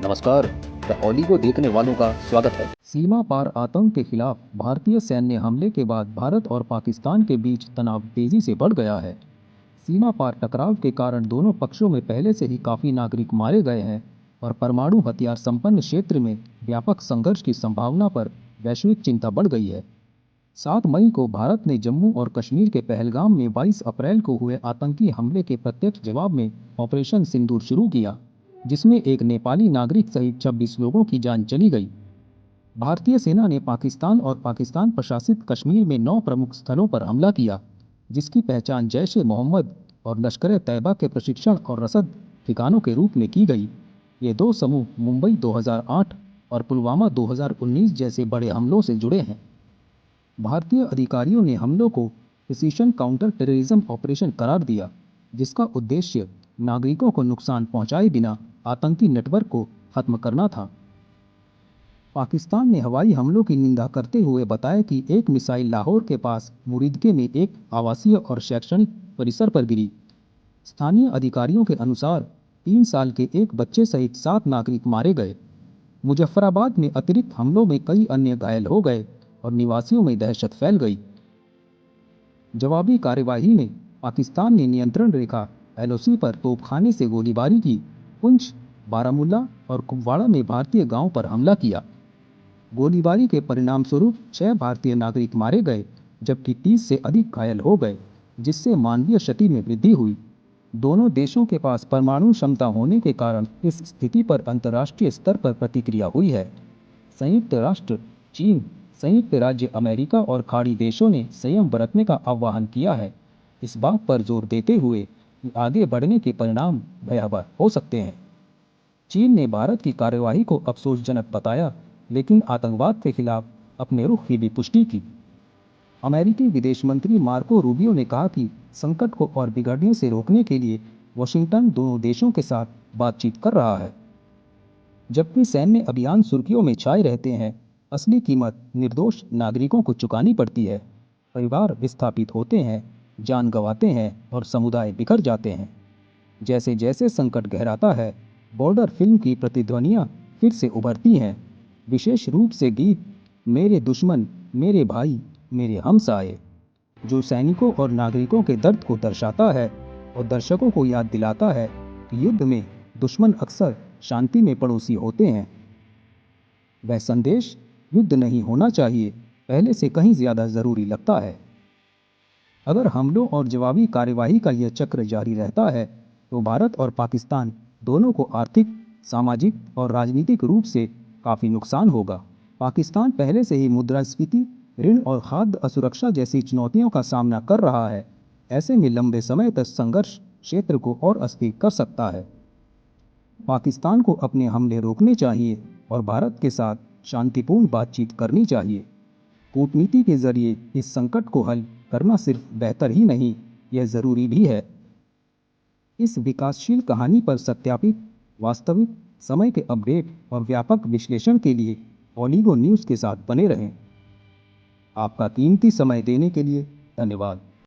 नमस्कार। The oligo देखने वालों का स्वागत है। सीमा पार आतंक के खिलाफ भारतीय सैन्य हमले के बाद भारत और पाकिस्तान के बीच तनाव तेजी से बढ़ गया है। सीमा पार टकराव के कारण दोनों पक्षों में पहले से ही काफी नागरिक मारे गए हैं और परमाणु हथियार संपन्न क्षेत्र में व्यापक संघर्ष की संभावना पर वैश्विक चिंता बढ़ गई है। 7 मई को भारत ने जम्मू और कश्मीर के पहलगाम में 22 अप्रैल को हुए आतंकी हमले के प्रत्यक्ष जवाब में ऑपरेशन सिंदूर शुरू किया, जिसमें एक नेपाली नागरिक सहित 26 लोगों की जान चली गई। भारतीय सेना ने पाकिस्तान और पाकिस्तान प्रशासित कश्मीर में 9 प्रमुख स्थलों पर हमला किया, जिसकी पहचान जैश-ए-मोहम्मद और लश्कर-ए-तैयबा के प्रशिक्षण और रसद ठिकानों के रूप में की गई। ये 2 समूह मुंबई 2008 और पुलवामा 2019 जैसे बड़े हमलों से जुड़े हैं। भारतीय अधिकारियों ने हमलों को प्रिसीशन काउंटर टेररिज्म ऑपरेशन करार दिया, जिसका उद्देश्य नागरिकों को नुकसान पहुंचाए बिना आतंकी नेटवर्क को खत्म करना था। पाकिस्तान ने हवाई हमलों की निंदा करते हुए बताया कि एक मिसाइल लाहौर के पास मुरीदके में एक आवासीय और शैक्षणिक परिसर पर गिरी। स्थानीय अधिकारियों के अनुसार 3 साल के एक बच्चे सहित 7 नागरिक मारे गए। मुजफ्फराबाद में अतिरिक्त हमलों में कई अन्य घायल हो गए और निवासियों में दहशत फैल गई। जवाबी कार्यवाही में पाकिस्तान ने नियंत्रण रेखा LOC पर तोपखाने से गोलीबारी की। पुंछ, बारामूला और कुपवाड़ा में भारतीय गांवों पर हमला किया। गोलीबारी के परिणामस्वरूप 6 भारतीय नागरिक मारे गए, जबकि 30 से अधिक घायल हो गए, जिससे मानवीय क्षति में वृद्धि हुई। दोनों देशों के पास परमाणु क्षमता होने के कारण इस स्थिति पर अंतर्राष्ट्रीय स्तर पर प्रतिक्रिया हुई है। संयुक्त राष्ट्र, चीन, संयुक्त राज्य अमेरिका और खाड़ी देशों ने संयम बरतने का आह्वान किया है, इस बात पर जोर देते हुए कि आगे बढ़ने के परिणाम भयावह हो सकते हैं। चीन ने भारत की कार्यवाही को अफसोसजनक बताया, लेकिन आतंकवाद के खिलाफ अपने रुख की भी पुष्टि की। अमेरिकी विदेश मंत्री मार्को रूबियो ने कहा कि संकट को और बिगड़ने से रोकने के लिए वाशिंगटन दोनों देशों के साथ बातचीत कर रहा है। जबकि सैन्य अभियान सुर्खियों में छाए रहते हैं, असली कीमत निर्दोष नागरिकों को चुकानी पड़ती है। परिवार विस्थापित होते हैं, जान गंवाते हैं और समुदाय बिखर जाते हैं। जैसे जैसे संकट गहराता है, बॉर्डर फिल्म की प्रतिध्वनियां फिर से उभरती हैं, विशेष रूप से गीत मेरे दुश्मन मेरे भाई मेरे हमसाये, जो सैनिकों और नागरिकों के दर्द को दर्शाता है और दर्शकों को याद दिलाता है कि युद्ध में दुश्मन अक्सर शांति में पड़ोसी होते हैं। वह संदेश युद्ध नहीं होना चाहिए पहले से कहीं ज्यादा जरूरी लगता है। अगर हमलों और जवाबी कार्यवाही का यह चक्र जारी रहता है, तो भारत और पाकिस्तान दोनों को आर्थिक, सामाजिक और राजनीतिक रूप से काफ़ी नुकसान होगा। पाकिस्तान पहले से ही मुद्रास्फीति, ऋण और खाद्य असुरक्षा जैसी चुनौतियों का सामना कर रहा है। ऐसे में लंबे समय तक संघर्ष क्षेत्र को और अस्थिर कर सकता है। पाकिस्तान को अपने हमले रोकने चाहिए और भारत के साथ शांतिपूर्ण बातचीत करनी चाहिए। कूटनीति के जरिए इस संकट को हल करना सिर्फ बेहतर ही नहीं, यह जरूरी भी है। इस विकासशील कहानी पर सत्यापित, वास्तविक समय के अपडेट और व्यापक विश्लेषण के लिए ओलिगो न्यूज़ के साथ बने रहें। आपका कीमती समय देने के लिए धन्यवाद।